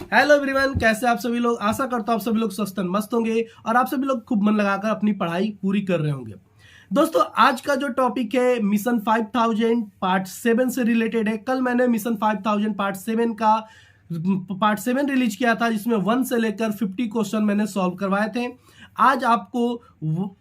Hello everyone, कैसे आप सभी लोग। आशा करता हूं आप सभी लोग स्वस्थ और मस्त होंगे और आप सभी लोग खूब मन लगाकर अपनी पढ़ाई पूरी कर रहे होंगे। दोस्तों, आज का जो टॉपिक है मिशन 5000 पार्ट 7 से रिलेटेड है। कल मैंने मिशन 5000 पार्ट 7 का पार्ट 7 रिलीज किया था, जिसमें 1 से लेकर 50 क्वेश्चन मैंने सॉल्व करवाए थे। आज आपको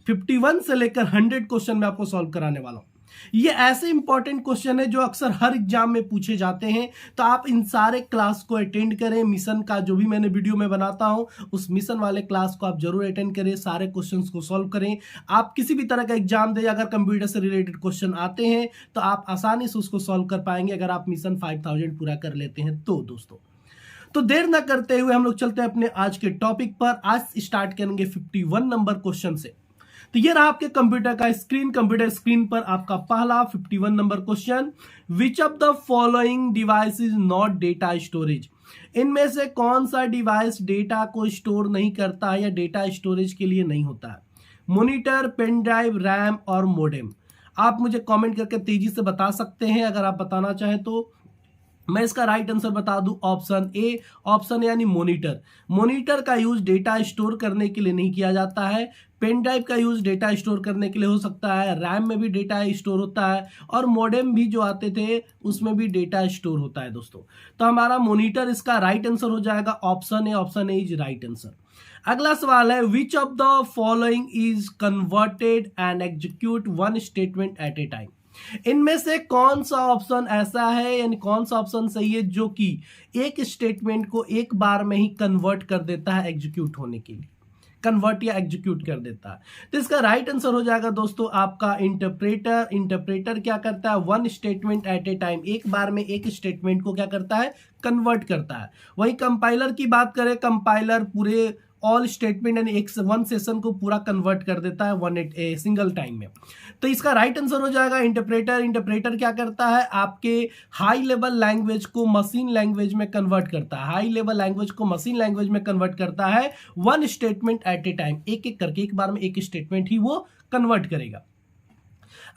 51 से लेकर 100 क्वेश्चन मैं आपको सॉल्व कराने वाला हूं। ये ऐसे इंपॉर्टेंट क्वेश्चन है जो अक्सर हर एग्जाम में पूछे जाते हैं, तो आप इन सारे क्लास को अटेंड करें। मिशन का जो भी मैंने वीडियो में बनाता हूं, उस मिशन वाले क्लास को आप जरूर अटेंड करें, सारे क्वेश्चंस को सॉल्व करें। आप किसी भी तरह का एग्जाम दें, अगर कंप्यूटर से रिलेटेड क्वेश्चन आते हैं तो आप आसानी से उसको सॉल्व कर पाएंगे, अगर आप मिशन 5000 पूरा कर लेते हैं तो। दोस्तों, तो देर ना करते हुए हम लोग चलते हैं अपने आज के टॉपिक पर। आज स्टार्ट करेंगे 51 नंबर क्वेश्चन से। तो ये रहा आपके कंप्यूटर का स्क्रीन। कंप्यूटर स्क्रीन पर आपका पहला 51 number question, which of the following device is not data storage. इनमें से कौन सा डिवाइस डेटा को स्टोर नहीं करता है या डेटा स्टोरेज के लिए नहीं होता है? मॉनिटर, पेन ड्राइव, रैम और मोडेम। आप मुझे कमेंट करके तेजी से बता सकते हैं अगर आप बताना चाहें तो। मैं इसका राइट आंसर बता दूं, ऑप्शन ए। ऑप्शन यानी मॉनिटर। मॉनिटर का यूज डेटा स्टोर करने के लिए नहीं किया जाता है। पेन ड्राइव का यूज डेटा स्टोर करने के लिए हो सकता है, रैम में भी डेटा स्टोर होता है, और मॉडेम भी जो आते थे उसमें भी डेटा स्टोर होता है। दोस्तों, तो हमारा मॉनिटर इसका राइट आंसर हो जाएगा, option A. Option A is right answer. अगला सवाल है, which of the following is converted and execute one statement at a time. इनमें से कौन सा ऑप्शन ऐसा है, यानी कौन सा ऑप्शन सही है जो कि एक स्टेटमेंट को एक बार में ही कन्वर्ट कर देता है एग्जीक्यूट होने के लिए, कन्वर्ट या एग्जीक्यूट कर देता है? तो इसका राइट आंसर हो जाएगा दोस्तों आपका इंटरप्रेटर। इंटरप्रेटर क्या करता है? One statement at a time, एक बार में एक स्टेटमेंट को क्या करता है? कन्वर्ट करता है। वही कंपाइलर की बात करें, कंपाइलर पूरे ऑल स्टेटमेंट यानी एक वन सेशन को पूरा कन्वर्ट कर देता है one at a single time में। तो इसका राइट आंसर हो जाएगा इंटरप्रेटर। इंटरप्रेटर क्या करता है? आपके हाई लेवल लैंग्वेज को मशीन लैंग्वेज में कन्वर्ट करता है। हाई लेवल लैंग्वेज को मशीन लैंग्वेज में कन्वर्ट करता है one statement at a time, एक एक करके एक बार में एक स्टेटमेंट ही वो कन्वर्ट करेगा।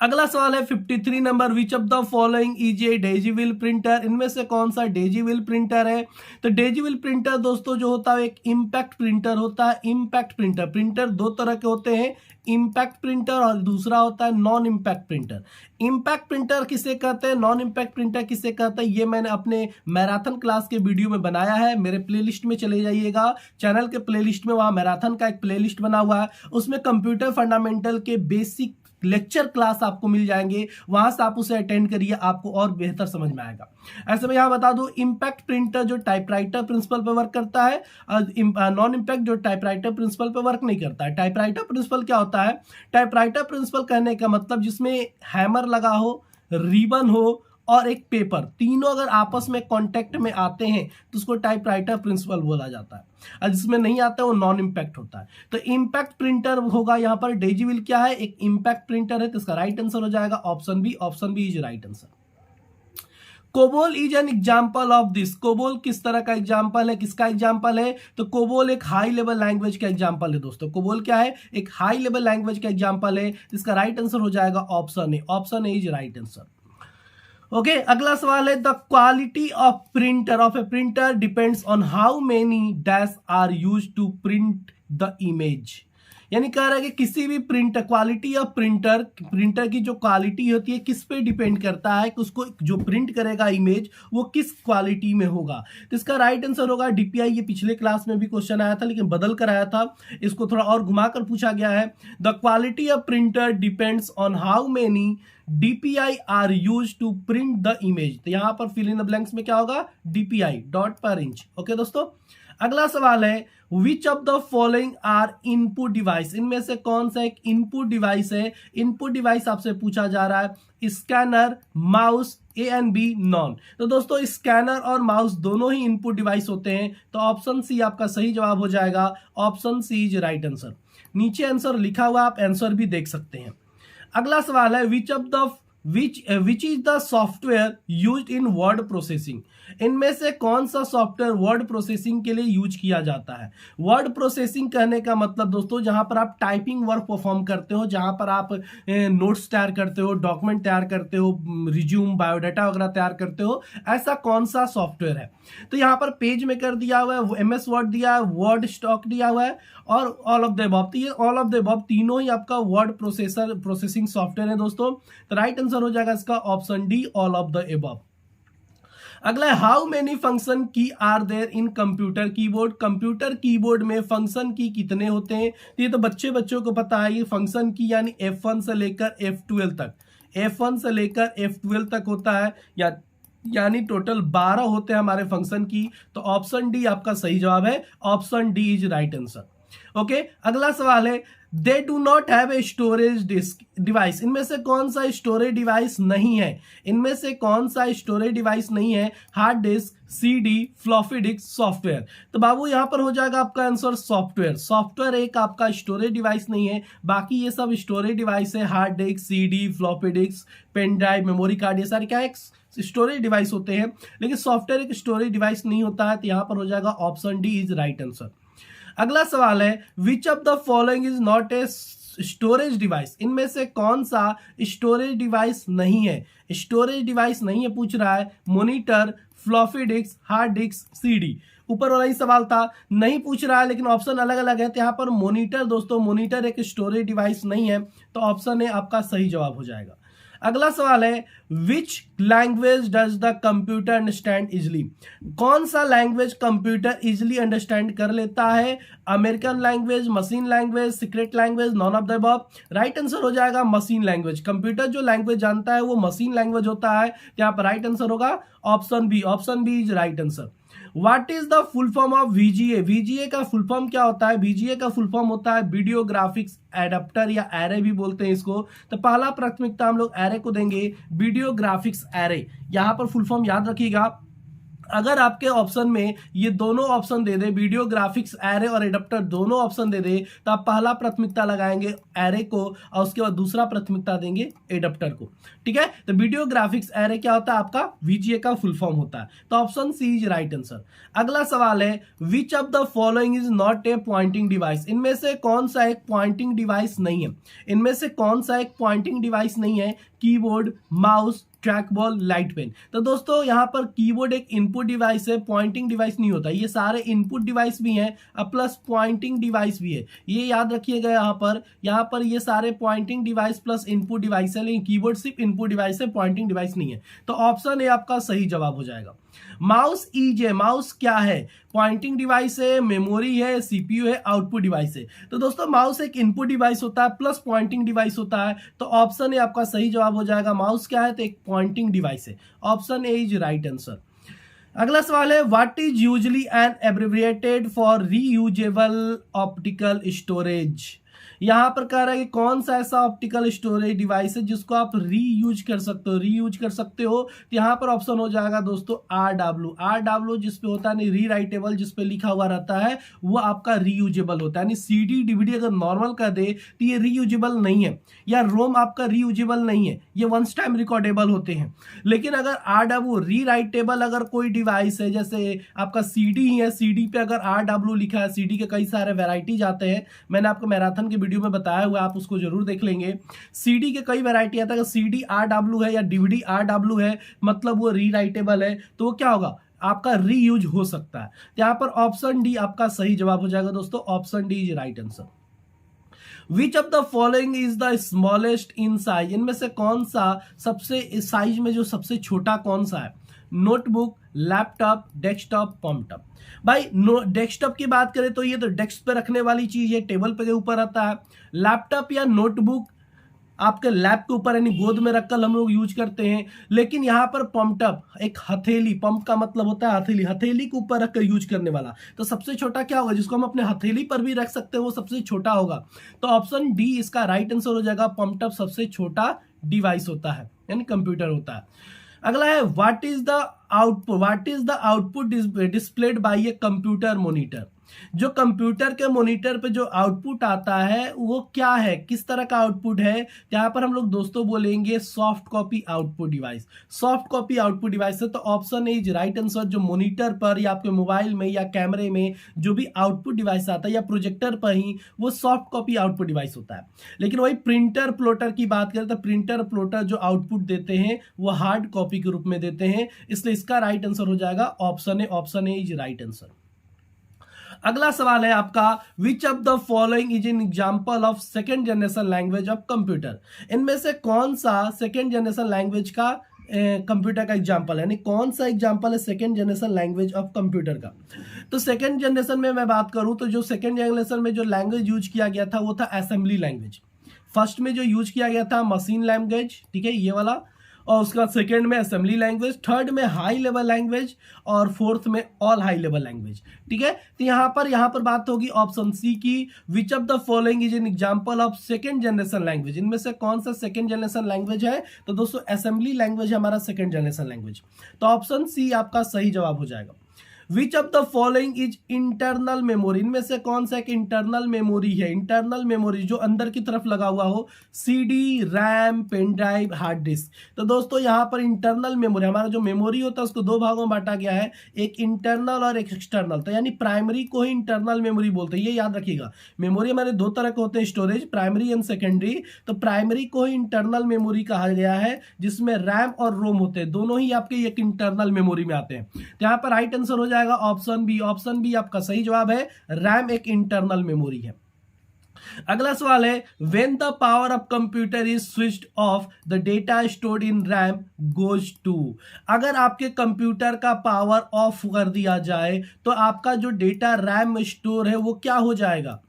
अगला सवाल है 53 number, which of the following is a daisy wheel printer. इनमें से कौन सा डेजीविल प्रिंटर है? तो डेजीविल प्रिंटर दोस्तों जो होता है एक इंपैक्ट प्रिंटर होता है। इंपैक्ट प्रिंटर, प्रिंटर दो तरह के होते हैं, इंपैक्ट प्रिंटर और दूसरा होता है non impact printer. Impact printer किसे कहते हैं, नॉन इंपैक्ट प्रिंटर किसे कहते हैं, ये मैंने अपने मैराथन क्लास के वीडियो में बनाया है। मेरे प्लेलिस्ट में चले जाइएगा, चैनल के प्लेलिस्ट में, वहां मैराथन का एक प्लेलिस्ट बना हुआ है, उसमें कंप्यूटर फंडामेंटल के बेसिक लेक्चर क्लास आपको मिल जाएंगे, वहां से आप उसे अटेंड करिए, आपको और बेहतर समझ में आएगा। ऐसे में यहां बता दूं, इंपैक्ट प्रिंटर जो टाइपराइटर प्रिंसिपल पे वर्क करता है, नॉन इंपैक्ट जो टाइपराइटर प्रिंसिपल पे वर्क नहीं करता है। टाइपराइटर प्रिंसिपल क्या होता है? टाइपराइटर प्रिंसिपल कहने का मतलब जिसमें हैमर लगा हो, रिबन हो और एक पेपर, तीनों अगर आपस में कांटेक्ट में आते हैं तो उसको टाइपराइटर प्रिंसिपल बोला जाता है, और जिसमें नहीं आता है वो नॉन इंपैक्ट होता है। तो इंपैक्ट प्रिंटर होगा यहाँ पर। डेजीविल क्या है? एक इंपैक्ट प्रिंटर है, तो इसका राइट आंसर हो जाएगा option B. Option B is right answer. COBOL is an example of this. COBOL किस तरह का एग्जाम्पल है, किसका एग्जाम्पल है? तो कोबोल एक हाई लेवल लैंग्वेज का एग्जाम्पल है। दोस्तों, कोबोल क्या है? एक हाई लेवल लैंग्वेज का एग्जाम्पल है। इसका राइट आंसर हो जाएगा option A. Option A is right answer. Okay, अगला सवाल है, the quality of printer of a printer depends on how many dash are use to print the image. यानी कह रहा है कि किसी भी प्रिंटर, क्वालिटी ऑफ प्रिंटर की जो क्वालिटी होती है किस पे डिपेंड करता है कि उसको जो प्रिंट करेगा इमेज वो किस क्वालिटी में होगा। तो इसका राइट आंसर होगा डीपीआई। ये पिछले क्लास में भी क्वेश्चन आया था लेकिन बदल कर आया था, इसको थोड़ा और घुमाकर पूछा गया है। The quality of printer depends on how many DPI are use to print the image. तो यहां पर फिल इन द ब्लैंक्स में क्या होगा? DPI, dot per inch. Okay दोस्तों, अगला सवाल है, which of the following are input device. इनमें से कौन सा एक इनपुट डिवाइस है? इनपुट डिवाइस आपसे पूछा जा रहा है, scanner, mouse, A and B none. तो दोस्तों, स्कैनर और माउस दोनों ही इनपुट डिवाइस होते हैं, तो ऑप्शन सी आपका सही जवाब हो जाएगा। Option C is right answer. नीचे आंसर लिखा हुआ, आप आंसर भी देख सकते हैं। अगला सवाल है, which of the which is the software used in word processing. इनमें से कौन सा सॉफ्टवेयर वर्ड प्रोसेसिंग के लिए यूज किया जाता है। वर्ड प्रोसेसिंग कहने का मतलब दोस्तों जहां पर आप टाइपिंग वर्क परफॉर्म करते हो, जहां पर आप नोट्स तैयार करते हो, डॉक्यूमेंट तैयार करते हो, रिज्यूम बायोडाटा वगैरह तैयार करते हो, ऐसा कौन सा सॉफ्टवेयर है। तो यहाँ पर पेज मेकर दिया हुआ है, MS वर्ड दिया है, वर्ड स्टॉक दिया हुआ है और ऑल ऑफ द अबव। तो ये ऑल ऑफ द अबव तीनों ही आपका वर्ड प्रोसेसिंग सॉफ्टवेयर है दोस्तों। तो राइट आंसर हो जाएगा इसका option D, all of the above. अगला है how many function key are there in computer keyboard. Computer keyboard में फंक्शन की कितने होते हैं। ये तो बच्चों को पता है। ये फंक्शन की यानी F1 से लेकर F12 तक, F1 से लेकर F12 तक होता है, यानी टोटल 12 होते हैं हमारे फंक्शन की। तो ऑप्शन डी आपका सही जवाब है, option D is right answer. Okay, अगला सवाल है they do not have a storage device. इनमें से कौन सा स्टोरेज डिवाइस नहीं है। इनमें से कौन सा स्टोरेज डिवाइस नहीं है। Hard disk, CD, floppy disc, software. तो बाबू यहां पर हो जाएगा आपका आंसर सॉफ्टवेयर। सॉफ्टवेयर एक आपका स्टोरेज डिवाइस नहीं है, बाकी ये सब स्टोरेज डिवाइस है। Hard disk, CD, floppy disk, pen drive, memory card, ये सारे क्या है स्टोरेज डिवाइस होते हैं, लेकिन सॉफ्टवेयर एक स्टोरेज डिवाइस नहीं होता है। तो यहां पर हो जाएगा option D is right answer. अगला सवाल है which of the following is not a storage device. इनमें से कौन सा स्टोरेज डिवाइस नहीं है। स्टोरेज डिवाइस नहीं है पूछ रहा है। Monitor, floppy disk, hard disk, CD। ऊपर वाला ही सवाल था, नहीं पूछ रहा है लेकिन ऑप्शन अलग अलग है। तो यहां पर मॉनिटर दोस्तों, मॉनिटर एक स्टोरेज डिवाइस नहीं है। तो ऑप्शन ए आपका सही जवाब हो जाएगा। अगला सवाल है which language does the computer understand easily. कौन सा लैंग्वेज कंप्यूटर इजिली अंडरस्टैंड कर लेता है। American language, machine language, secret language, none of the above. Right answer हो जाएगा मशीन लैंग्वेज। कंप्यूटर जो लैंग्वेज जानता है वो मशीन लैंग्वेज होता है। यहाँ पर राइट आंसर होगा option B. Option B is right answer. What is the full form of VGA। VGA का फुल फॉर्म क्या होता है। VGA का फुल फॉर्म होता है वीडियो ग्राफिक्स एडाप्टर या एरे भी बोलते हैं इसको। तो पहला प्राथमिकता हम लोग एरे को देंगे, वीडियो ग्राफिक्स एरे। यहां पर फुल फॉर्म याद रखिएगा। अगर आपके ऑप्शन में ये दोनों ऑप्शन दे दे, वीडियो ग्राफिक्स एरे और एडाप्टर दोनों ऑप्शन दे दे, तो आप पहला प्राथमिकता लगाएंगे एरे को और उसके बाद दूसरा प्राथमिकता देंगे एडाप्टर को। ठीक है, तो वीडियो ग्राफिक्स एरे क्या होता है आपका VGA का फुल फॉर्म होता है। तो option C is right answer. अगला सवाल है which of the following is not a pointing device. इनमें से कौन सा एक पॉइंटिंग डिवाइस नहीं है। इनमें से कौन सा एक पॉइंटिंग डिवाइस नहीं है। Keyboard, mouse, track ball, light pen. तो दोस्तों यहां पर कीबोर्ड एक इनपुट डिवाइस है, पॉइंटिंग डिवाइस नहीं होता। ये सारे इनपुट डिवाइस भी हैं और प्लस पॉइंटिंग डिवाइस भी है, ये याद रखिएगा। यहां पर ये सारे pointing device plus input device है, लेकिन कीबोर्ड सिर्फ इनपुट डिवाइस है, पॉइंटिंग डिवाइस नहीं है। तो ऑप्शन ए आपका सही जवाब हो जाएगा। माउस EJ, माउस क्या है। पॉइंटिंग डिवाइस है, मेमोरी है, CPU है, आउटपुट डिवाइस है। तो दोस्तों माउस एक इनपुट डिवाइस होता है प्लस पॉइंटिंग डिवाइस होता है। तो ऑप्शन ए आपका सही जवाब हो जाएगा। माउस क्या है तो एक पॉइंटिंग डिवाइस है। Option A is right answer. अगला सवाल है what is usually an abbreviated for reusable optical storage. यहां पर कह रहा है कि कौन सा ऐसा ऑप्टिकल स्टोरेज डिवाइस है जिसको आप रीयूज कर सकते हो। रीयूज कर सकते हो तो यहां पर ऑप्शन हो जाएगा दोस्तों RW जिसपे होता है री राइटेबल, जिसपे लिखा हुआ रहता है वो आपका रीयूजेबल होता है। यानी CD DVD अगर नॉर्मल कर दे तो ये रीयूजेबल नहीं है, या रोम आपका रीयूजेबल नहीं है, ये वंस टाइम रिकॉर्डेबल होते हैं। लेकिन अगर RW री राइटेबल अगर कोई डिवाइस है, जैसे आपका CD ही है, CD पे अगर RW लिखा है, CD के कई सारे वेराइटीज आते हैं, मैंने आपको मैराथन के वीडियो में बताया हुआ, आप उसको जरूर देख लेंगे। CD के कई वैरायटी आता है, अगर CD RW है या DVD RW है मतलब वो री राइटेबल है, तो वो क्या होगा आपका रीयूज हो सकता है। यहां पर ऑप्शन डी आपका सही जवाब हो जाएगा दोस्तों। Option D is right answer. Which of the following is the smallest in size. इनमें से कौन सा सबसे साइज में जो सबसे छोटा कौन सा है। Notebook, laptop, desktop, palmtop. भाई डेस्कटॉप की बात करें तो ये तो डेस्क पे रखने वाली चीज है, टेबल पे के ऊपर रहता है। लैपटॉप या नोटबुक आपके लैप के ऊपर यानी गोद में रखकर हम लोग यूज करते हैं। लेकिन यहाँ पर पॉमटॉप एक हथेली, पंप का मतलब होता है हथेली, हथेली के ऊपर रखकर यूज करने वाला। तो सबसे छोटा क्या होगा जिसको हम अपने हथेली पर भी रख सकते हैं, वो सबसे छोटा होगा। तो ऑप्शन डी इसका राइट आंसर हो जाएगा। पॉमटॉप सबसे छोटा डिवाइस होता है, यानी कंप्यूटर होता है। अगला है what is the output displayed bye a computer monitor. जो कंप्यूटर के मॉनिटर पे जो आउटपुट आता है वो क्या है, किस तरह का आउटपुट है, यहाँ पर हम लोग दोस्तों बोलेंगे soft copy output device. Soft copy output device है तो ऑप्शन इज राइट आंसर। जो मॉनिटर पर या आपके मोबाइल में या कैमरे में जो भी आउटपुट डिवाइस आता है या प्रोजेक्टर पर ही, वो सॉफ्ट कॉपी आउटपुट डिवाइस होता है। लेकिन वही प्रिंटर प्लॉटर की बात करें तो प्रिंटर प्लॉटर जो आउटपुट देते हैं वो हार्ड कॉपी के रूप में देते हैं, इसलिए इसका राइट आंसर हो जाएगा option A. Option A is right answer. अगला सवाल है आपका, विच of the following is an example of second generation language of computer. इनमें से कौन सा सेकेंड जनरेशन लैंग्वेज का कंप्यूटर का एग्जांपल है, यानी कौन सा एग्जांपल है second generation language of computer का। तो सेकेंड जनरेशन में मैं बात करूं तो जो सेकेंड जनरेशन में जो लैंग्वेज यूज किया गया था वो था असेंबली लैंग्वेज। फर्स्ट में जो यूज किया गया था मशीन लैंग्वेज, ठीक है, ये वाला, और उसके बाद सेकेंड में असेंबली लैंग्वेज, थर्ड में हाई लेवल लैंग्वेज और फोर्थ में ऑल हाई लेवल लैंग्वेज, ठीक है। तो यहाँ पर बात होगी ऑप्शन सी की, विच of the following is an example of second generation language. इनमें से कौन सा सेकेंड जनरेशन लैंग्वेज है, तो दोस्तों असेंबली लैंग्वेज है हमारा सेकेंड जनरेशन लैंग्वेज। तो ऑप्शन सी आपका सही जवाब हो जाएगा। Which of the following is internal memory. इनमें से कौन सा एक इंटरनल मेमोरी है। इंटरनल मेमोरी जो अंदर की तरफ लगा हुआ हो, CD, RAM, pen drive, hard disk. तो दोस्तों यहाँ पर इंटरनल मेमोरी, हमारा जो मेमोरी होता है उसको दो भागों में बांटा गया है, एक इंटरनल और एक एक्सटर्नल। तो यानी प्राइमरी को ही इंटरनल मेमोरी बोलते हैं, ये याद रखिएगा। मेमोरी हमारे दो तरह के होते हैं स्टोरेज, प्राइमरी एंड सेकेंडरी। तो प्राइमरी को ही इंटरनल मेमोरी कहा गया है, जिसमें रैम और रोम होते हैं, दोनों ही आपके एक इंटरनल मेमोरी में आते हैं। तो यहाँ पर राइट आंसर हो जाएगा ऑप्शन बी। ऑप्शन बी आपका सही जवाब है, रैम एक इंटरनल मेमोरी है। अगला सवाल है, when the power of computer is switched off the data stored in RAM goes to. अगर आपके कंप्यूटर का पावर ऑफ कर दिया जाए तो आपका जो डेटा रैम में स्टोर है वो क्या हो जाएगा,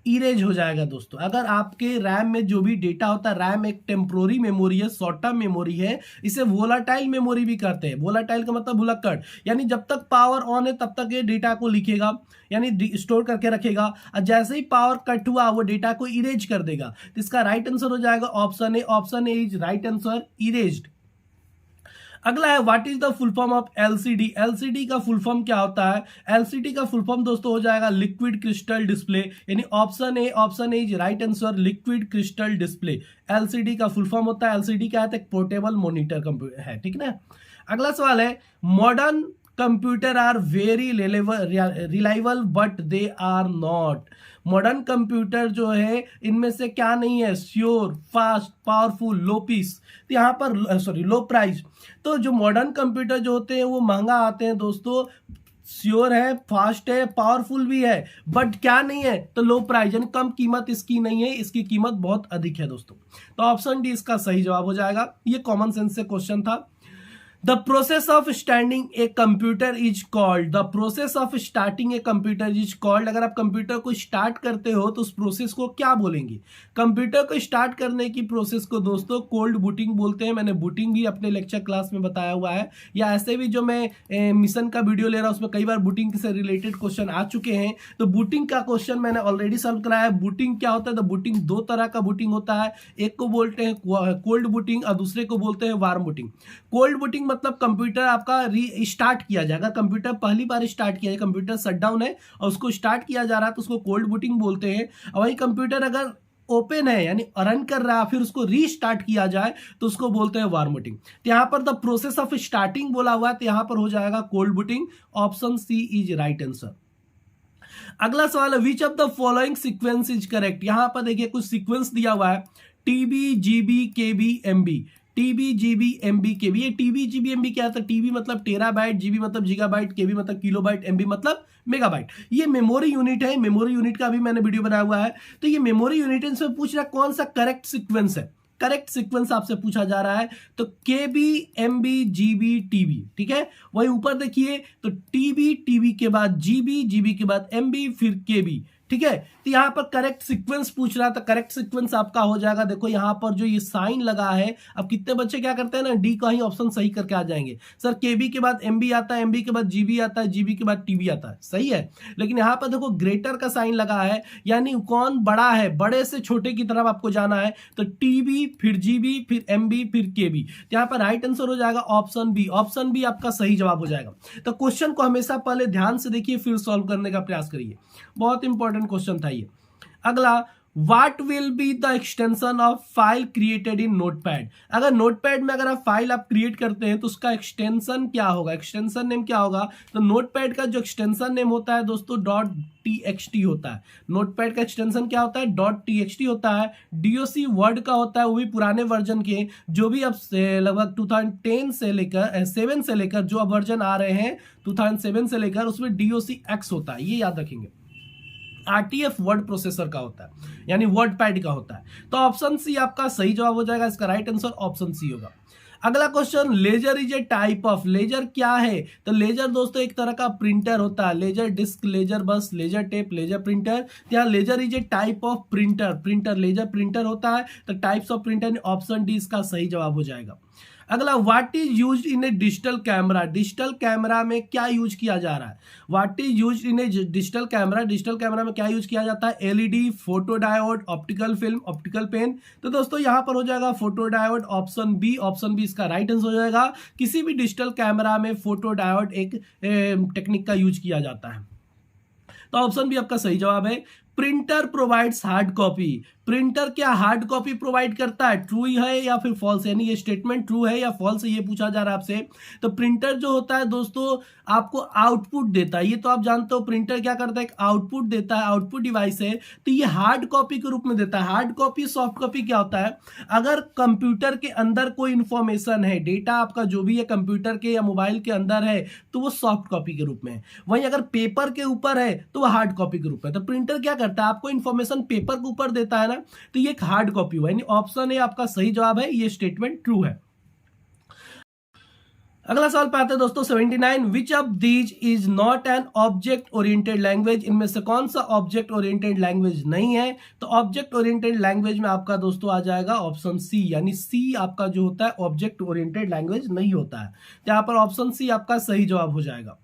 इरेज हो जाएगा दोस्तों। अगर आपके रैम में जो भी डेटा होता है, रैम एक टेम्पोररी मेमोरी है, शॉर्ट टर्म मेमोरी है, इसे वोलाटाइल मेमोरी भी कहते हैं। वोलाटाइल का मतलब भुलक्कड़, यानी जब तक पावर ऑन है तब तक ये डेटा को लिखेगा, यानी स्टोर करके रखेगा, और जैसे ही पावर कट हुआ वो डेटा को इरेज कर देगा। तो इसका राइट आंसर हो जाएगा option A. Option A is right answer, erased. अगला है, what is the full form of LCD. LCD का फुल फॉर्म क्या होता है। एलसीडी का फुल फॉर्म दोस्तों हो जाएगा लिक्विड क्रिस्टल डिस्प्ले, यानी option A. Option A is right answer, liquid crystal display LCD का फुल फॉर्म होता है। एलसीडी क्या है, एक पोर्टेबल मॉनिटर कंप्यूटर है, ठीक ना। अगला सवाल है, modern computer are very reliable but they are not. Modern computer जो है इनमें से क्या नहीं है, sure, fast, powerful, low piece, तो यहाँ पर लो प्राइस। तो जो मॉडर्न कंप्यूटर जो होते हैं वो महंगा आते हैं दोस्तों, श्योर है, फास्ट है, पावरफुल भी है, बट क्या नहीं है, तो लो प्राइस, यानी कम कीमत इसकी नहीं है, इसकी कीमत बहुत अधिक है दोस्तों। तो ऑप्शन डी इसका सही जवाब हो जाएगा। ये कॉमन सेंस से क्वेश्चन था। The process of standing a computer is called. The process of starting a computer is called. अगर आप कंप्यूटर को स्टार्ट करते हो तो उस प्रोसेस को क्या बोलेंगे। कंप्यूटर को स्टार्ट करने की प्रोसेस को दोस्तों कोल्ड बूटिंग बोलते हैं। मैंने बूटिंग भी अपने लेक्चर क्लास में बताया हुआ है, या ऐसे भी जो मैं मिशन का वीडियो ले रहा हूं उसमें कई बार बूटिंग से रिलेटेड क्वेश्चन आ चुके हैं। तो बूटिंग का क्वेश्चन मैंने ऑलरेडी सॉल्व कराया है। बूटिंग क्या होता है, तो बूटिंग दो तरह का बूटिंग होता है, एक को बोलते हैं कोल्ड बूटिंग और दूसरे को बोलते हैं वार्म बूटिंग। कोल्ड बूटिंग मतलब कंप्यूटर आपका रीस्टार्ट किया जाएगा, कंप्यूटर पहली बार स्टार्ट किया है, कंप्यूटर शटडाउन है और उसको स्टार्ट किया जा रहा है तो उसको कोल्ड बूटिंग बोलते हैं। और वही कंप्यूटर अगर ओपन है यानी रन कर रहा है फिर उसको रीस्टार्ट किया जाए तो उसको बोलते हैं वार्म बूटिंग। तो यहां पर द प्रोसेस ऑफ स्टार्टिंग बोला हुआ है तो यहां पर हो जाएगा cold booting. Option C is right answer. अगला सवाल है, which of the following sequence is correct. यहां पर देखिए कुछ सीक्वेंस दिया हुआ है, TB, GB, KB, MB. TB, GB, MB, KB. ये टीबी, जीबी, एमबी क्या था, टीबी मतलब टेराबाइट, जीबी मतलब गीगाबाइट, केबी मतलब किलोबाइट, एमबी मतलब मेगाबाइट। ये मेमोरी यूनिट है, मेमोरी यूनिट का भी मैंने वीडियो बनाया हुआ है। तो ये मेमोरी यूनिट इनसे पूछ रहा है कौन सा करेक्ट सीक्वेंस है। करेक्ट सीक्वेंस आपसे पूछा जा रहा है तो केबी, एमबी, जीबी, टीबी, ठीक है। वही ऊपर देखिए तो टीबी, टीबी के बाद जीबी, जीबी के बाद एमबी, फिर केबी, ठीक है। तो यहां पर करेक्ट सीक्वेंस पूछ रहा था, करेक्ट सीक्वेंस आपका हो जाएगा, देखो यहां पर जो ये साइन लगा है, अब कितने बच्चे क्या करते हैं ना, डी का ही ऑप्शन सही करके आ जाएंगे। सर केबी के बाद एमबी आता है, एमबी के बाद जीबी आता है, जीबी के बाद टीबी आता है, सही है। लेकिन यहां पर देखो ग्रेटर का साइन लगा है, यानी कौन बड़ा है, बड़े से छोटे की तरफ आपको जाना है, तो टीबी फिर जीबी फिर एमबी फिर केबी। तो यहां पर राइट आंसर हो जाएगा ऑप्शन बी, ऑप्शन बी आपका सही जवाब हो जाएगा। तो क्वेश्चन को हमेशा पहले ध्यान से देखिए फिर सॉल्व करने का प्रयास करिए, बहुत इंपॉर्टेंट क्वेश्चन था ये। अगला, What will be the extension of file created in Notepad? अगर नोटपैड में अगर आप फाइल आप क्रिएट करते हैं तो उसका एक्सटेंशन क्या होगा, एक्सटेंशन नेम क्या होगा। तो नोटपैड का जो एक्सटेंशन नेम होता है दोस्तों .txt होता है। नोटपैड का एक्सटेंशन क्या होता है, .txt होता है। डीओसी वर्ड का होता है, वो भी पुराने वर्जन के, जो भी अब लगभग 2010 से लेकर 7 से लेकर जो अब वर्जन आ रहे हैं 2007 से लेकर, उसमें डीओसी एक्स होता है, ये याद रखेंगे। आरटीएफ वर्ड प्रोसेसर का होता है, यानी वर्ड पैड का होता है। तो ऑप्शन सी आपका सही जवाब हो जाएगा, इसका राइट आंसर ऑप्शन सी होगा। अगला question, laser is a type of, laser क्या है। तो लेजर दोस्तों एक तरह का प्रिंटर होता है, laser disc, laser bus, laser tape, laser printer. यहाँ laser is a type of printer, printer laser printer होता है। तो types of printer, option D इसका सही जवाब हो जाएगा। अगला, what is used in a digital camera, digital camera में क्या यूज किया जा रहा है। What is used in a digital camera, digital camera में क्या यूज किया जाता है, LED, photo diode, optical film, optical pen. तो दोस्तों यहां पर हो जाएगा photo diode, option B, option B इसका राइट आंसर हो जाएगा। किसी भी डिजिटल कैमरा में फोटो डायोड एक टेक्निक का यूज किया जाता है। तो ऑप्शन बी आपका सही जवाब है। Printer provides hard copy, printer क्या हार्ड कॉपी प्रोवाइड करता है, ट्रू है या फिर फॉल्स, यानी ये स्टेटमेंट ट्रू है या फॉल्स है, ये पूछा जा रहा है आपसे। तो प्रिंटर जो होता है दोस्तों आपको आउटपुट देता है, ये तो आप जानते हो प्रिंटर क्या करता है, एक आउटपुट देता है, आउटपुट डिवाइस है। तो ये हार्ड कॉपी के रूप में देता है। हार्ड कॉपी, सॉफ्ट कॉपी क्या होता है, अगर कंप्यूटर के अंदर कोई इंफॉर्मेशन है, डेटा आपका जो भी है कंप्यूटर के या मोबाइल के अंदर है, तो वो सॉफ्ट कॉपी के रूप में है। वहीं अगर पेपर के ऊपर है तो वो हार्ड कॉपी के रूप में। तो प्रिंटर क्या करता है, आपको इंफॉर्मेशन पेपर के ऊपर देता है ना, तो ये एक हार्ड कॉपी हुआ, यानी ऑप्शन ए आपका सही जवाब है, ये स्टेटमेंट ट्रू है। अगला सवाल पे आते हैं दोस्तों 79, which of these is not an object oriented language, इनमें से कौन सा ऑब्जेक्ट ओरिएंटेड लैंग्वेज नहीं है। तो ऑब्जेक्ट ओरिएंटेड लैंग्वेज में आपका दोस्तों आ जाएगा ऑप्शन सी, यानी सी आपका जो होता है ऑब्जेक्ट ओरिएंटेड लैंग्वेज नहीं होता है। तो यहां पर ऑप्शन सी आपका सही जवाब हो जाएगा।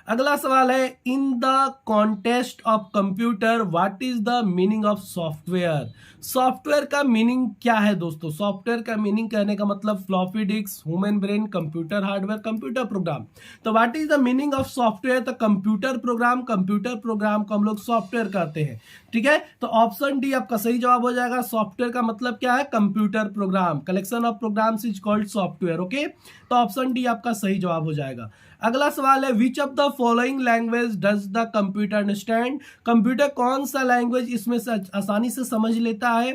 अगला सवाल है, in the contest of computer what is the meaning of software. Software का मीनिंग क्या है दोस्तों, सॉफ्टवेयर का मीनिंग कहने का मतलब floppy disk, human brain, computer hardware, computer program. तो what is the meaning of software, तो कंप्यूटर प्रोग्राम, कंप्यूटर प्रोग्राम को हम लोग सॉफ्टवेयर कहते हैं, ठीक है। तो ऑप्शन डी आपका सही जवाब हो जाएगा। सॉफ्टवेयर का मतलब क्या है, computer program, collection of programs is called software, okay. तो ऑप्शन डी आपका सही जवाब हो जाएगा। अगला सवाल है, which of the following language does the computer understand, computer कौन सा लैंग्वेज इसमें से आसानी से समझ लेता है।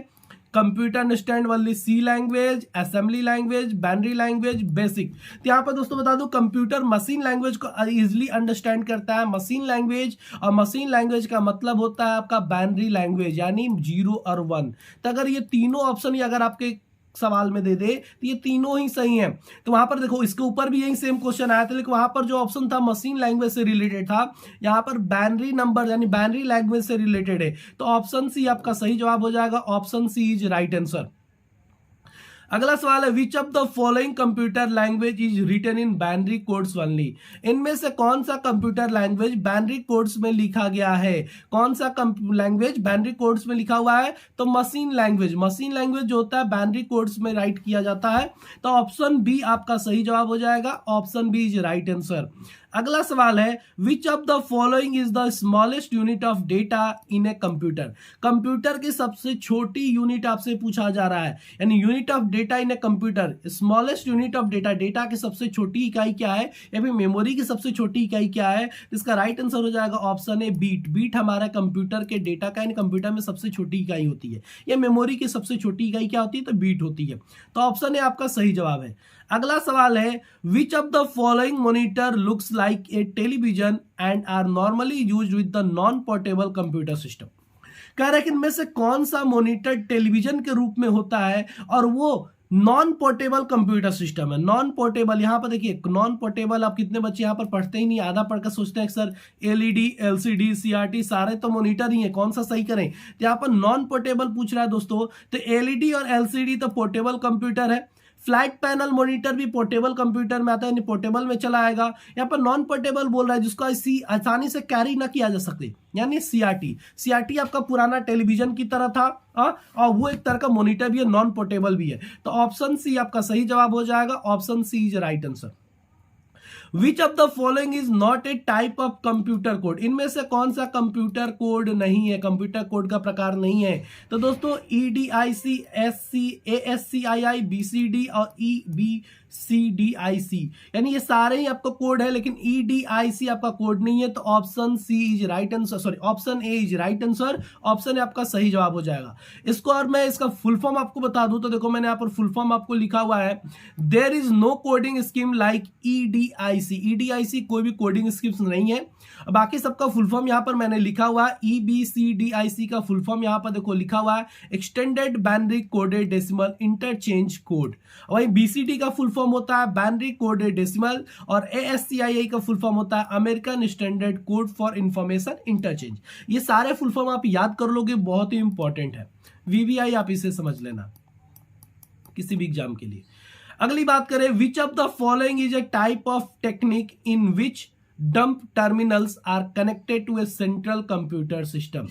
Computer understand only C language, assembly language, binary language, basic. तो यहाँ पर दोस्तों बता दूं कंप्यूटर मशीन लैंग्वेज को इजीली अंडरस्टैंड करता है, मशीन लैंग्वेज, और मशीन लैंग्वेज का मतलब होता है आपका बाइनरी लैंग्वेज, यानी 0 और 1। तो अगर ये तीनों ऑप्शन ही अगर आपके सवाल में दे दे तो ये तीनों ही सही हैं। तो वहां पर देखो इसके ऊपर भी यही सेम क्वेश्चन आया था, लेकिन वहां पर जो ऑप्शन था मशीन लैंग्वेज से रिलेटेड था, यहां पर बाइनरी नंबर यानी बाइनरी लैंग्वेज से रिलेटेड है। तो ऑप्शन सी आपका सही जवाब हो जाएगा, option C is right answer. अगला सवाल है, which of the following computer language is written in binary codes only, इनमें से कौन सा कंप्यूटर लैंग्वेज बाइनरी कोड्स में लिखा गया है। कौन सा लैंग्वेज बाइनरी कोड्स में लिखा हुआ है, तो मशीन लैंग्वेज, मशीन लैंग्वेज जो होता है बाइनरी कोड्स में राइट किया जाता है। तो ऑप्शन बी आपका सही जवाब हो जाएगा, option B is right answer. अगला सवाल है, which of the following is the smallest unit of data in a computer, computer की सबसे छोटी यूनिट आपसे पूछा जा रहा है, यानी unit of data in a computer, smallest unit of data, data की सबसे छोटी इकाई क्या है, या फिर मेमोरी की सबसे छोटी इकाई क्या है। इसका राइट आंसर हो जाएगा ऑप्शन ए बीट, बीट हमारा कंप्यूटर के डेटा का, यानी कंप्यूटर में सबसे छोटी इकाई होती है, या मेमोरी की सबसे छोटी इकाई क्या होती है, तो बीट होती है। तो ऑप्शन ए आपका सही जवाब है। अगला सवाल है, which of the following monitor looks like a television and are normally used with the non portable computer system, कह रहा है कि इनमें से कौन सा मॉनिटर टेलीविजन के रूप में होता है और वो नॉन पोर्टेबल कंप्यूटर सिस्टम है। नॉन पोर्टेबल, यहां पर देखिए नॉन पोर्टेबल, आप कितने बच्चे यहां पर पढ़ते ही नहीं, आधा पढ़कर सोचते हैं सर एलईडी, एलसीडी, सीआरटी सारे तो मॉनिटर ही है, कौन सा सही करें। तो यहां पर नॉन पोर्टेबल पूछ रहा है दोस्तों, तो एलईडी और एलसीडी तो पोर्टेबल कंप्यूटर है। फ्लैट पैनल मॉनिटर भी पोर्टेबल कंप्यूटर में आता है, यानी पोर्टेबल में चला आएगा। यहाँ पर नॉन पोर्टेबल बोल रहा है जिसको आसानी से कैरी ना किया जा सके, यानी सीआरटी। सीआरटी आपका पुराना टेलीविजन की तरह था, और वो एक तरह का मॉनिटर भी है, नॉन पोर्टेबल भी है। तो ऑप्शन सी आपका सही जवाब हो जाएगा, option C is right answer. Which of the following is not a type of computer code, इनमें से कौन सा कंप्यूटर कोड नहीं है, कंप्यूटर कोड का प्रकार नहीं है। तो दोस्तों EDIC, SC, ASCII, BCD और EBCDIC, यानी ये सारे ही आपका कोड है, लेकिन EDIC आपका कोड नहीं है। तो option C is right answer, sorry option A is right answer, option A आपका सही जवाब हो जाएगा। इसको और मैं इसका फुल फॉर्म आपको बता दूं तो देखो मैंने यहाँ पर फुल फॉर्म आपको लिखा हुआ है, there is no coding scheme like EDIC कोई भी कोडिंग स्कीम्स नहीं है। बाकी सबका फुल फॉर्म यहां पर मैंने लिखा हुआ है। EBCDIC का फुल फॉर्म यहां पर देखो लिखा हुआ है, extended binary coded decimal interchange code. वही BCD का फुल फॉर्म होता है बाइनरी कोडेड डेसिमल, और ASCII का फुल फॉर्म होता है American standard code for information interchange. ये सारे फुल फॉर्म आप याद कर लोगे, बहुत ही इंपॉर्टेंट है। VVI आप इसे समझ लेना किसी भी एग्जाम के लिए। अगली बात करें, which of the following is a type of technique in which dump terminals are connected to a central computer system.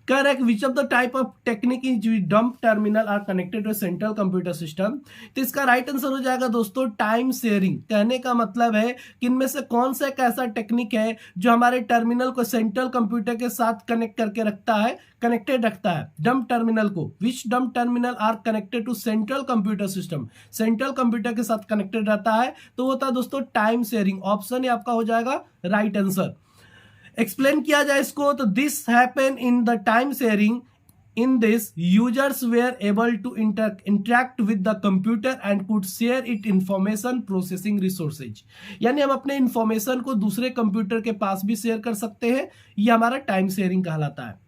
Correct, which of the type of technique in which dump terminal are connected to a central computer system. तो इसका right answer हो जाएगा दोस्तों time sharing. कहने का मतलब है कि इनमें से कौन सा एक ऐसा टेक्निक है जो हमारे टर्मिनल को सेंट्रल कंप्यूटर के साथ कनेक्ट करके रखता है, कनेक्टेड रखता है डंप टर्मिनल को। Which dump terminal are connected to central computer system, central computer के साथ कनेक्टेड रहता है, तो होता है दोस्तों टाइम शेयरिंग। ऑप्शन आपका हो जाएगा राइट आंसर। एक्सप्लेन किया जाए इसको तो this happen in the time sharing, in this users were able to interact with the computer and could share it information processing resources, यानी हम अपने इंफॉर्मेशन को दूसरे कंप्यूटर के पास भी शेयर कर सकते हैं, ये हमारा टाइम शेयरिंग कहलाता है।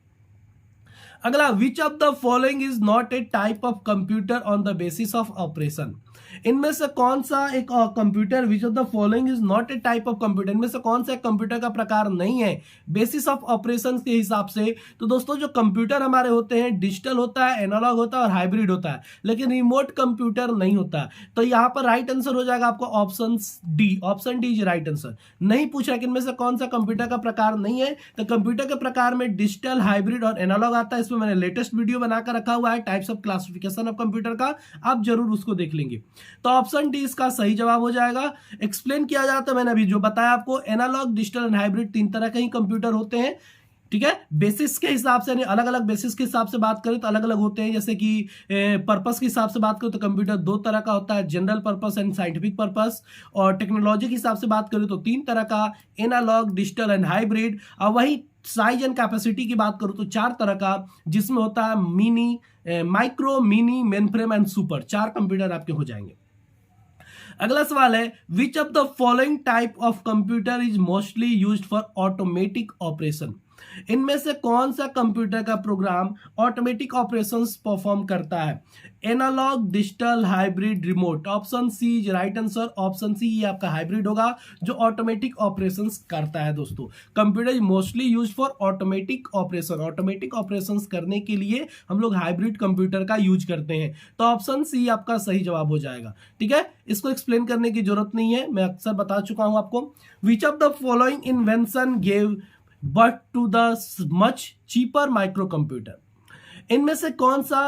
अगला, विच of the following is not a type of computer on the basis of operation. इनमें से कौन सा एक computer, which of the following is not a type of computer, इनमें से कौन सा एक कंप्यूटर का प्रकार नहीं है बेसिस ऑफ ऑपरेशन के हिसाब से। तो दोस्तों जो कंप्यूटर हमारे होते हैं डिजिटल होता है, एनालॉग होता है और हाइब्रिड होता है, लेकिन रिमोट कंप्यूटर नहीं होता। तो यहां पर राइट आंसर हो जाएगा आपको option D, option D is right answer. नहीं पूछ रहा कि इनमें से कौन सा कंप्यूटर का प्रकार नहीं है, तो कंप्यूटर के प्रकार में डिजिटल, हाइब्रिड और एनालॉग आता है। इसमें मैंने लेटेस्ट वीडियो बनाकर रखा हुआ है types of classification of computer का, आप जरूर उसको देख लेंगे। तो ऑप्शन डी इसका सही जवाब हो जाएगा। एक्सप्लेन किया जाता है, मैंने अभी जो बताया आपको, एनालॉग, डिजिटल एंड हाइब्रिड तीन तरह के ही कंप्यूटर होते हैं, ठीक है। बेसिस के हिसाब से, अलग अलग बेसिस के हिसाब से बात करें तो अलग अलग होते हैं। जैसे कि पर्पस के हिसाब से बात करें तो कंप्यूटर दो तरह का होता है, general purpose and scientific purpose. और टेक्नोलॉजी के हिसाब से बात करें तो तीन तरह का, एनालॉग, डिजिटल एंड हाइब्रिड। और वही साइज एंड कैपेसिटी की बात करूं तो चार तरह का, जिसमें होता है mini, micro, mini, mainframe and super. चार कंप्यूटर आपके हो जाएंगे। अगला सवाल है, which of the following type of computer is mostly used for automatic operation. इनमें से कौन सा कंप्यूटर का प्रोग्राम ऑटोमेटिक ऑपरेशंस परफॉर्म करता है। Analogue, digital, hybrid, remote. Option C is right answer. Option C ये आपका हाइब्रिड होगा, जो ऑटोमेटिक ऑपरेशंस करता है। दोस्तों computer is mostly used for automatic operation. Automatic operations करने के लिए हम लोग हाइब्रिड कंप्यूटर का यूज करते हैं। तो ऑप्शन सी आपका सही जवाब हो जाएगा, ठीक है। इसको एक्सप्लेन करने की जरूरत नहीं है, मैं अक्सर बता चुका हूं आपको। Which of the following invention gave birth to the much cheaper micro computer. इनमें से कौन सा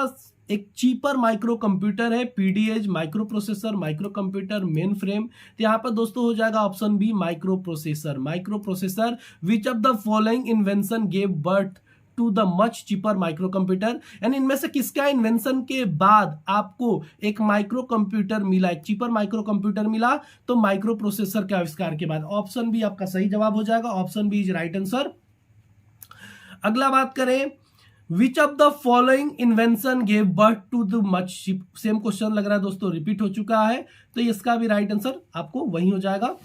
एक चीपर माइक्रो कंप्यूटर है। PDH, micro processor, micro computer, main frame. तो यहां पर दोस्तों हो जाएगा option B, micro processor. Micro processor, which of the following invention gave birth to the much cheaper micro computer. यानी इनमें से किसका इन्वेंशन के बाद आपको एक माइक्रो कंप्यूटर मिला, एक चीपर माइक्रो कंप्यूटर मिला। तो माइक्रो प्रोसेसर के आविष्कार के बाद। ऑप्शन बी आपका सही जवाब हो जाएगा, option B is right answer. अगला बात करें, which of the following invention gave birth to the much. Same question लग रहा है दोस्तों, रिपीट हो चुका है, तो इसका भी राइट आंसर आपको वही हो जाएगा।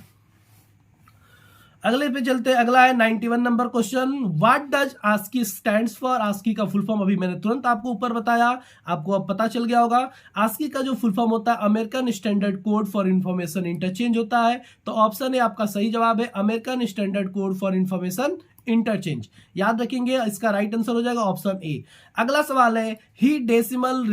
अगले पे चलते हैं। अगला है 91 number question, what does ASCII stands for. ASCII का फुल फॉर्म अभी मैंने तुरंत आपको ऊपर बताया, आपको अब पता चल गया होगा। आस्की का जो फुल फॉर्म होता है American standard code for information interchange होता है। तो ऑप्शन ए आपका सही जवाब है, American standard code for information interchange. याद रखेंगे, इसका राइट आंसर हो जाएगा ऑप्शन ए। अगला सवाल है, ही decimal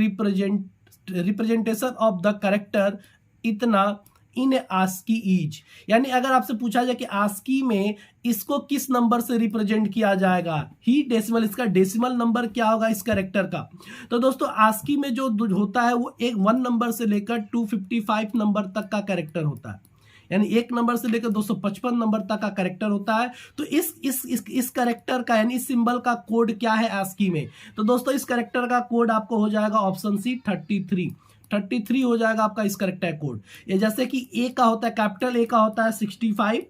representation of the character इतना इन आस्की इज। यानी अगर आपसे पूछा जाए कि आस्की में इसको किस नंबर से रिप्रेजेंट किया जाएगा, ही डेसिमल, इसका डेसिमल नंबर क्या होगा इस कैरेक्टर का। तो दोस्तों आस्की में जो होता है वो एक 1 नंबर से लेकर 255 नंबर तक का कैरेक्टर होता है, यानी 1 नंबर से लेकर 255 नंबर तक का कैरेक्टर होता है। तो इस कैरेक्टर का यानी इस सिंबल का कोड क्या है आस्की में। तो दोस्तों इस कैरेक्टर का कोड आपको हो जाएगा ऑप्शन सी 33 हो जाएगा आपका इस कैरेक्टर कोड। ये जैसे कि ए का होता है, कैपिटल ए का होता है 65,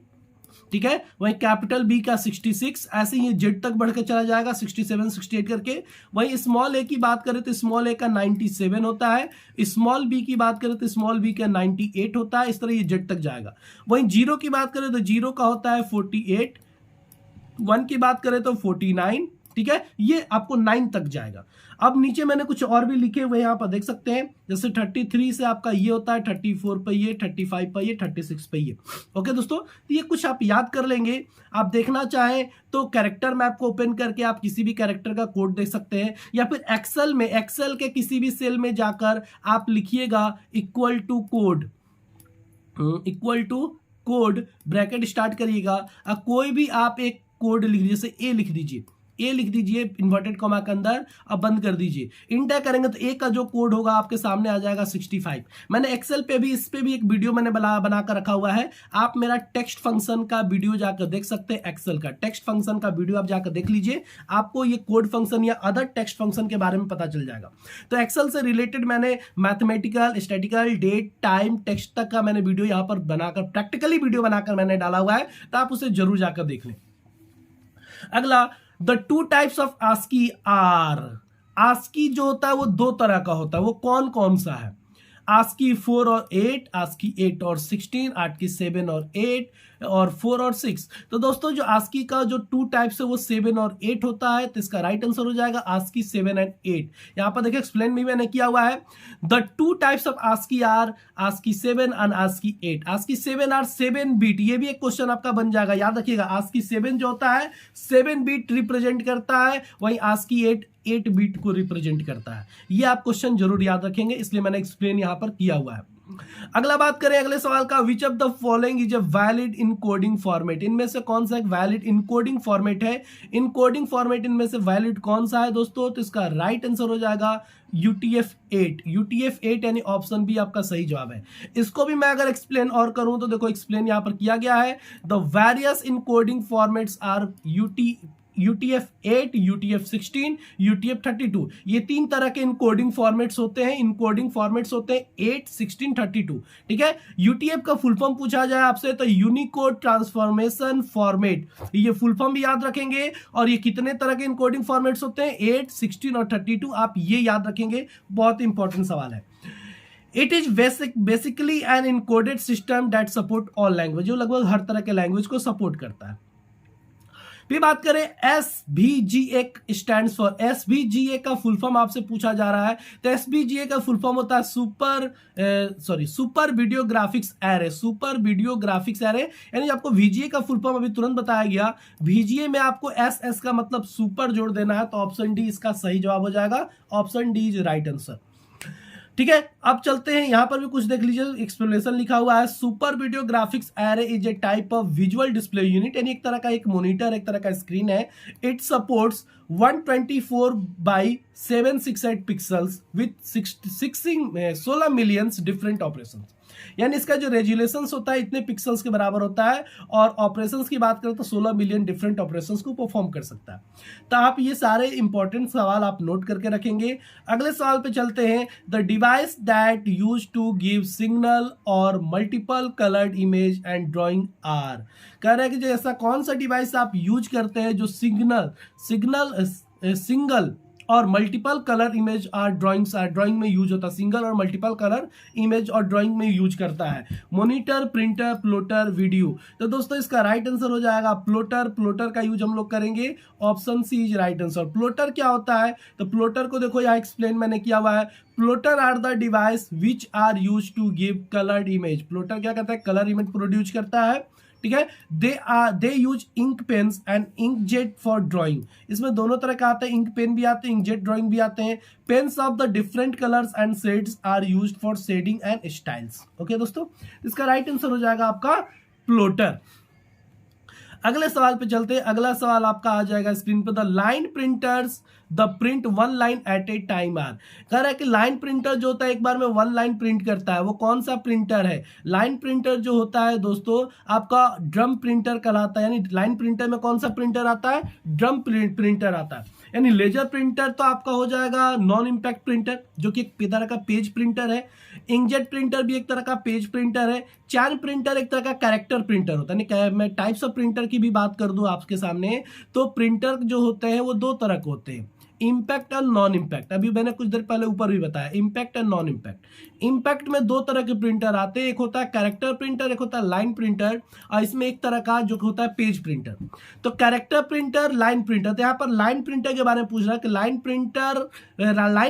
ठीक है, वहीं कैपिटल बी का 66, ऐसे ही जेड तक बढ़ के चला जाएगा 67 68 करके। वहीं स्मॉल ए की बात करें तो स्मॉल ए का 97 होता है, स्मॉल बी की बात करें तो स्मॉल बी का 98 होता है, इस तरह ये जेड तक जाएगा। वहीं जीरो की बात करें तो जीरो का होता है 48, 1 की बात करें तो 49, ठीक है, ये आपको 9 तक जाएगा। अब नीचे मैंने कुछ और भी लिखे हुए यहाँ पर देख सकते हैं, जैसे 33 से आपका ये होता है 34 पे ये, 35 पे ये, 36 पे ये। ओके दोस्तों, तो ये कुछ आप याद कर लेंगे। आप देखना चाहें तो कैरेक्टर मैप को ओपन करके आप किसी भी कैरेक्टर का कोड देख सकते हैं, या फिर एक्सेल के किसी भी सेल में जाकर आप लिखिएगा equal to code bracket start करिएगा, कोई भी आप एक कोड लिख दीजिए, जैसे ए लिख दीजिए इन्वर्टेड कॉमा के अंदर, अब बंद कर दीजिए। इंटर करेंगे तो ए का जो कोड होगा आपके सामने आ जाएगा 65। मैंने एक्सेल पे भी, इस पे भी एक वीडियो मैंने बनाकर रखा हुआ है, आप मेरा टेक्स्ट फंक्शन का वीडियो जाकर देख सकते हैं। एक्सेल का टेक्स्ट फंक्शन का वीडियो आप जाकर देख लीजिए, आपको ये कोड फंक्शन या अदर टेक्स्ट फंक्शन के बारे में पता चल जाएगा। तो एक्सेल से रिलेटेड मैंने mathematical, statical, date, time, text तक का मैंने वीडियो यहाँ पर बनाकर, प्रैक्टिकली वीडियो बनाकर मैंने डाला हुआ है, तो आप उसे जरूर जाकर देख लें। अगला, the 2 types of ASCII are. ASCII जो होता है वो 2 तरह का होता है, वो कौन कौन सा है। आस्की 4 और 8, आस्की 8 और 16, आस्की 7 और 8 और 4 और 6। तो दोस्तों जो आस्की का जो 2 टाइप्स है वो 7 और 8 होता है, तो इसका राइट आंसर हो जाएगा आस्की 7 एंड 8। यहां पर देखिए एक्सप्लेन भी मैंने किया हुआ है। The 2 types of ASCII are ASCII 7 and ASCII 8। ASCII 7 are 7 bit, ये भी एक क्वेश्चन आपका बन जाएगा, याद रखिएगा। आस्की 7 जो होता है 7 बीट रिप्रेजेंट करता है, वहीं आस्की 8 बीट को रिप्रेजेंट करता है। ये आप क्वेश्चन जरूर याद रखेंगे, इसलिए मैंने एक्सप्लेन यहां पर किया हुआ है। अगला बात करें अगले सवाल का, विच of the following is a valid encoding format. इनमें से कौन सा एक वैलिड इनकोडिंग फॉर्मेट है। इनकोडिंग फॉर्मेट इनमें से वैलिड कौन सा है दोस्तों, तो इसका राइट आंसर हो जाएगा UTF-8 यानी ऑप्शन बी आपका सही जवाब है। इसको भी मैं अगर एक्सप्लेन और करूं तो देखो एक्सप्लेन यहां पर किया गया है। The various encoding formats are UTF-8, UTF-16, UTF-32। ये 3 तरह के इनकोडिंग फॉर्मेट्स होते हैं। 8, 16, 32, ठीक है। UTF का फुल फॉर्म पूछा जाए आपसे तो यूनिकोड ट्रांसफॉर्मेशन फॉर्मेट, ये फुल फॉर्म भी याद रखेंगे। और ये कितने तरह के इनकोडिंग फॉर्मेट्स होते हैं, 8, 16 और 32, आप ये याद रखेंगे, बहुत इंपॉर्टेंट सवाल है। It is basically an encoded system that support all language, जो लगभग हर तरह के लैंग्वेज को सपोर्ट करता है। फिर बात करें SVGA स्टैंड्स फॉर। SVGA का फुल फॉर्म आपसे पूछा जा रहा है, तो SVGA का फुल फॉर्म होता है super video graphics array. Super video graphics array, यानी आपको VGA का फुल फॉर्म अभी तुरंत बताया गया। VGA में आपको SS का मतलब सुपर जोड़ देना है, तो ऑप्शन डी इसका सही जवाब हो जाएगा। Option D is right answer, ठीक है। अब चलते हैं, यहां पर भी कुछ देख लीजिए, एक्सप्लेनेशन लिखा हुआ है। Super video graphics array is a type of visual display unit, यानी एक तरह का एक मॉनिटर, एक तरह का स्क्रीन है। It supports 124x768 pixels with 16 million different operations, यानी इसका जो रेजुलेशंस होता है इतने पिक्सल्स के बराबर होता है, और ऑपरेशंस की बात करें तो 16 मिलियन डिफरेंट ऑपरेशंस को परफॉर्म कर सकता है। तो आप ये सारे इंपॉर्टेंट सवाल आप नोट करके रखेंगे। अगले सवाल पे चलते हैं। The device that use to give signal और multiple coloured image and drawing are. कह रहे हैं कि जो ऐसा कौन सा डिवाइस आप यूज करते हैं जो सिंगल और मल्टीपल कलर इमेज और ड्राइंग में यूज होता है। सिंगल और मल्टीपल कलर इमेज और ड्राइंग में यूज करता है। Monitor, printer, plotter, video. तो दोस्तों इसका राइट आंसर हो जाएगा प्लॉटर। प्लॉटर का यूज हम लोग करेंगे, option C is right answer. Plotter क्या होता है? तो प्लॉटर को देखो यहाँ एक्सप्लेन मैंने किया हुआ है। Plotter are the device which are use to give coloured image. Plotter क्या करता है? कलर इमेज प्रोड्यूस करता है, ठीक है। They use ink pens and ink jet for drawing. इसमें दोनों तरह का आता है, इंक पेन भी आते हैं, इंक जेट ड्राइंग भी आते हैं। Pens of the different colours and shades are used for shading and styles. Okay दोस्तों, इसका राइट आंसर हो जाएगा आपका प्लॉटर। अगले सवाल पे चलते हैं। अगला सवाल आपका आ जाएगा स्क्रीन पर। The line printers the print one line at a time are. कह रहा है कि लाइन प्रिंटर जो होता है एक बार में वन लाइन प्रिंट करता है, वो कौन सा प्रिंटर है? लाइन प्रिंटर जो होता है दोस्तों आपका ड्रम प्रिंटर कहलाता है। यानी लाइन प्रिंटर में कौन सा प्रिंटर आता है? ड्रम प्रिंटर आता है। यानी लेजर प्रिंटर तो आपका हो जाएगा नॉन इम्पैक्ट प्रिंटर, जो कि एक तरह का पेज प्रिंटर है। इंकजेट प्रिंटर भी एक तरह का पेज प्रिंटर है। चैन प्रिंटर एक तरह का कैरेक्टर प्रिंटर होता है। मैं टाइप्स ऑफ प्रिंटर की भी बात कर दूं आपके सामने, तो प्रिंटर जो होते हैं वो दो तरह के होते हैं, इम्पैक्ट और नॉन इम्पैक्ट। अभी मैंने कुछ देर पहले ऊपर भी बताया, impact and non impact. Impact में दो तरह के प्रिंटर आते हैं, एक होता है कैरेक्टर प्रिंटर, एक होता है लाइन प्रिंटर, और इसमें एक तरह का जो होता है पेज प्रिंटर। तो कैरेक्टर प्रिंटर, लाइन प्रिंटर। तो यहाँ पर लाइन प्रिंटर के बारे में पूछ रहा है कि line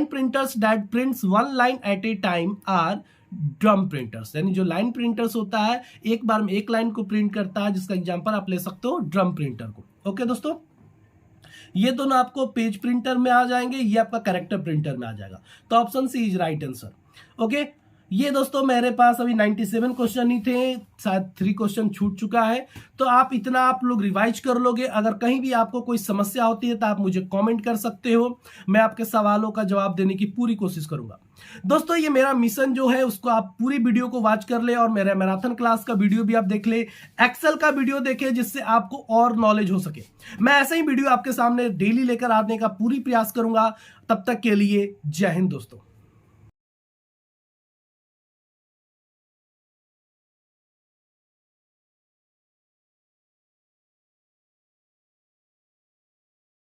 printers that prints one line at a time are drum printers. यानी जो लाइन प्रिंटर्स होता है एक बार में एक लाइन को प्रिंट करता है, जिसका एग्जांपल आप ले सकते हो ड्रम प्रिंटर को। ओके दोस्तों, ये दोनों आपको पेज प्रिंटर में आ जाएंगे, ये आपका कैरेक्टर प्रिंटर में आ जाएगा। तो option C is right answer. Okay, ये दोस्तों मेरे पास अभी 97 क्वेश्चन ही थे, शायद 3 क्वेश्चन छूट चुका है। तो आप इतना आप लोग रिवाइज कर लोगे। अगर कहीं भी आपको कोई समस्या होती है तो आप मुझे कमेंट कर सकते हो, मैं आपके सवालों का जवाब देने की पूरी कोशिश करूंगा। दोस्तों ये मेरा मिशन जो है उसको आप पूरी वीडियो को वॉच कर ले, और मेरा मैराथन क्लास का वीडियो भी आप देख ले, एक्सेल का वीडियो देखे, जिससे आपको और नॉलेज हो सके। मैं ऐसे ही वीडियो आपके सामने डेली लेकर आने का पूरी प्रयास करूंगा। तब तक के लिए जय हिंद दोस्तों।